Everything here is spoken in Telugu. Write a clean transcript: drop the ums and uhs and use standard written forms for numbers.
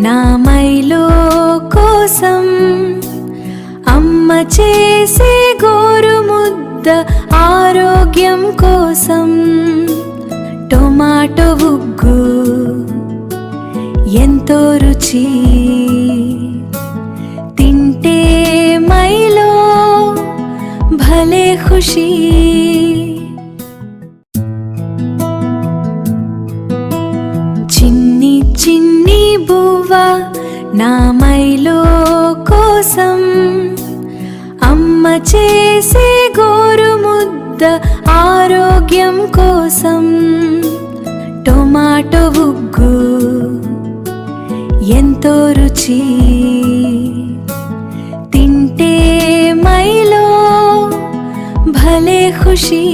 నా మైలో కోసం అమ్మ చేసే గోరు ముద్ద ఆరోగ్యం కోసం టొమాటో ఉగ్గు ఎంతో రుచి తింటే మైలో భలే ఖుషి చిన్ని చిన్ని బువ్వ నా మైలో కోసం అమ్మ చేసే గోరు ముద్ద ఆరోగ్యం కోసం టొమాటో ఉగ్గు ఎంతో రుచి తింటే మైలో భలే ఖుషి।